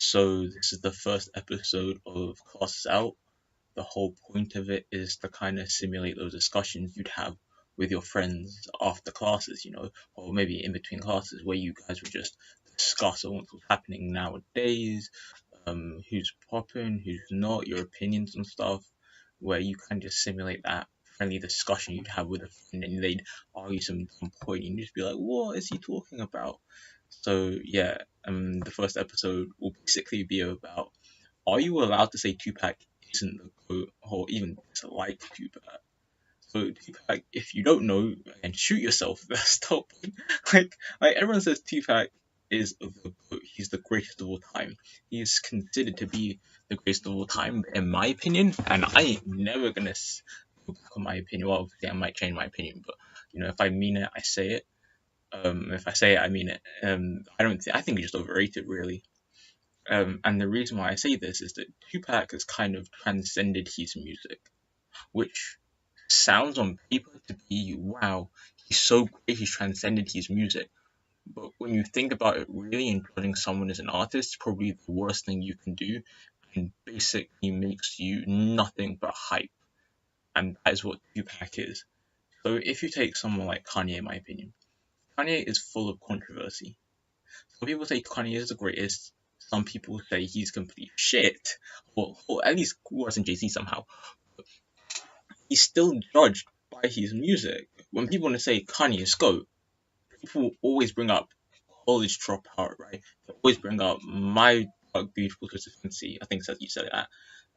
So this is the first episode of Classes Out. The whole point of it is to kind of simulate those discussions you'd have with your friends after classes, or maybe in between classes where you guys would just discuss on what's happening nowadays, who's popping, who's not, your opinions and stuff, where you can just simulate that friendly discussion you'd have with a friend and they'd argue some dumb point and you'd just be like, what is he talking about? So yeah, the first episode will basically be about, are you allowed to say Tupac isn't the GOAT or even dislike Tupac? So Tupac, if you don't know, and shoot yourself. That's the point. Like everyone says, Tupac is the GOAT. He's the greatest of all time. He's considered to be the greatest of all time, in my opinion. And I ain't never gonna go back on my opinion. Well, obviously I might change my opinion, but if I mean it, I say it. If I say it, I mean it. I don't. I think he's just overrated, really. And the reason why I say this is that Tupac has kind of transcended his music, which sounds on paper to be, wow, he's so great, he's transcended his music. But when you think about it really, and judging someone as an artist is probably the worst thing you can do, and basically makes you nothing but hype. And that is what Tupac is. So if you take someone like Kanye, in my opinion, Kanye is full of controversy. Some people say Kanye is the greatest. Some people say he's complete shit, or at least worse than Jay-Z somehow. He's still judged by his music. When people want to say Kanye is GOAT, people always bring up college dropout, right? They always bring up my dark, beautiful twisted fantasy. I think so, you said that.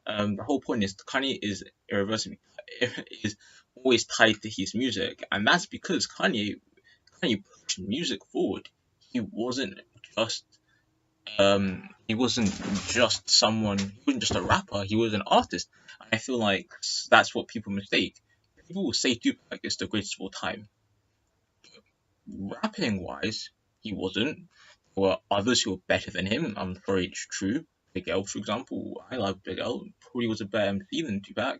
The whole point is Kanye is irreversibly is always tied to his music, and that's because Kanye pushed music forward. He wasn't just he wasn't just someone, he wasn't just a rapper, he was an artist. And I feel like that's what people mistake. People will say Tupac is the greatest of all time. Rapping wise, he wasn't. There were others who were better than him. I'm sorry, it's true. Big L, for example, I love Big L, probably was a better MC than Tupac.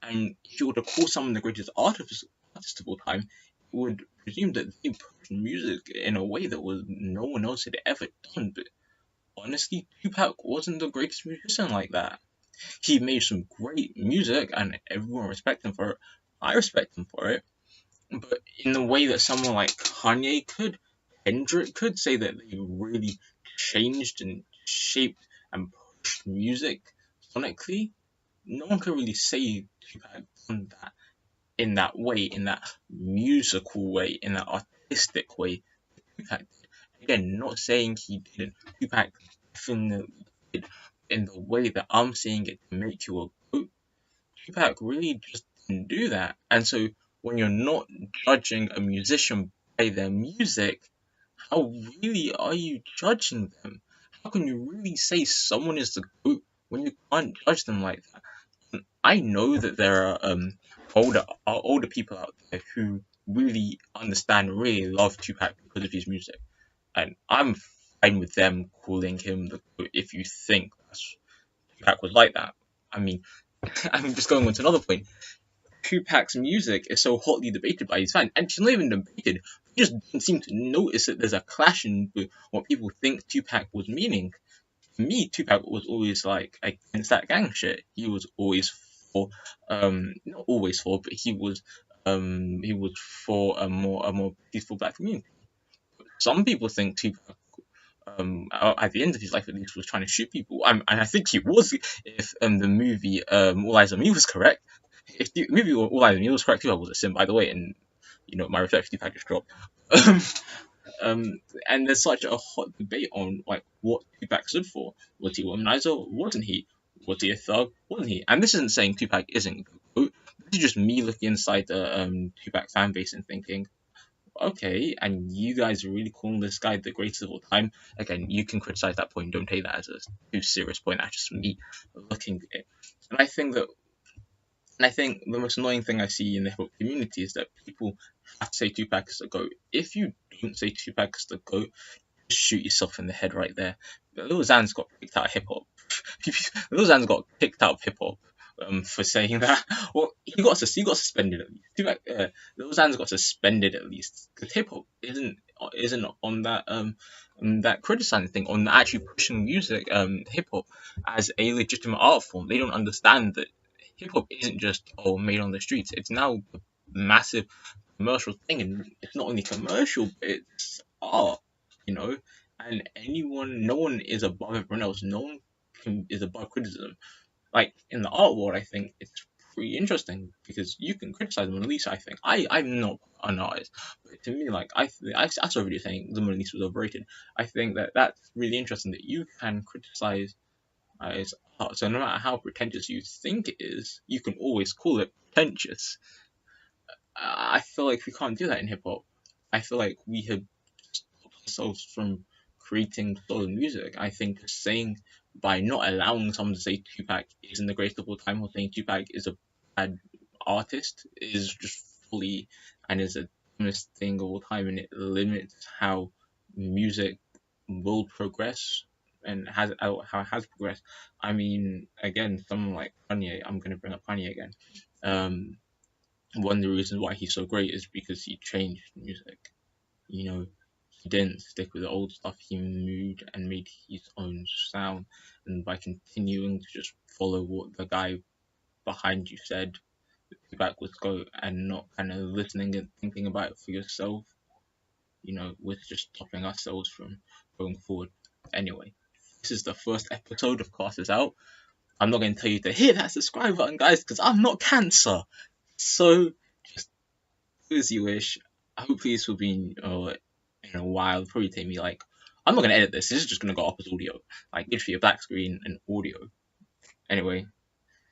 And if you were to call someone the greatest artist of all time, you would presume that they pushed music in a way that was no one else had ever done. But honestly, Tupac wasn't the greatest musician like that. He made some great music, and everyone respects him for it. I respect him for it, but in the way that someone like Kanye could, Kendrick could say that they really changed and shaped and pushed music sonically, no one could really say Tupac done that in that way, in that musical way, in that artistic way that Tupac did. Again, not saying he didn't. Tupac definitely did. In the way that I'm saying it to make you a goat, Tupac really just didn't do that. And so when you're not judging a musician by their music, how really are you judging them? How can you really say someone is the goat when you can't judge them like that? I know that there are older people out there who really understand, really love Tupac because of his music, and I'm fine with them calling him the GOAT if you think Tupac was like that. I mean, I'm just going on to another point. Tupac's music is so hotly debated by his fans, and it's not even debated. You just don't seem to notice that there's a clash in what people think Tupac was meaning. For me, Tupac was always like against that gang shit. He was always for, not always for, but he was for a more peaceful black community. Some people think Tupac, at the end of his life at least, was trying to shoot people, and I think he was. If the movie All Eyes on Me was correct, if the movie All Eyes on Me was correct, Tupac was a sin, by the way, and my respect for Tupac just dropped. And there's such a hot debate on like what Tupac stood for. Was he a womanizer? Wasn't he? Was he a thug? Wasn't he? And this isn't saying Tupac isn't good. This is just me looking inside the Tupac fan base and thinking, okay, and you guys are really calling this guy the greatest of all time. Again, you can criticize that point. Don't take that as a too serious point. That's just me looking at it. And I think that and I think the most annoying thing I see in the hip hop community is that people have to say Tupac is the GOAT. If you don't say Tupac is the GOAT, just shoot yourself in the head right there. Lil Xan's got kicked out of hip hop. Lil Xan's got kicked out of hip hop for saying that. Well, he got suspended at least. Lil Xan's got suspended at least because hip hop isn't on that criticizing thing, on actually pushing music, hip hop as a legitimate art form. They don't understand that hip hop isn't just made on the streets. It's now a massive commercial thing, and it's not only commercial, but it's art, you know. And no one is above everyone else. No one is above criticism. Like in the art world, I think it's pretty interesting because you can criticize the Mona Lisa. I think I'm not an artist, but to me, like I saw a video saying the Mona Lisa was overrated. I think that that's really interesting that you can criticize as art. So no matter how pretentious you think it is, you can always call it pretentious. I feel like we can't do that in hip hop. I feel like we have stopped ourselves from creating solid music. I think saying by not allowing someone to say Tupac isn't the greatest of all time or saying Tupac is a bad artist is just fully and is a dumbest thing of all time, and it limits how music will progress and how it has progressed. I mean, again, someone like Kanye, I'm gonna bring up Kanye again. Um, One of the reasons why he's so great is because he changed music. You know, he didn't stick with the old stuff. He moved and made his own sound. And by continuing to just follow what the guy behind you said, back with go and not kind of listening and thinking about it for yourself, we're just stopping ourselves from going forward. Anyway, this is the first episode of Classes Out. I'm not going to tell you to hit that subscribe button, guys, because I'm not cancer. So just do as you wish. Hopefully this will be in a while. It'll probably take me like I'm not gonna edit this. This is just gonna go up as audio, like literally a black screen and audio. Anyway,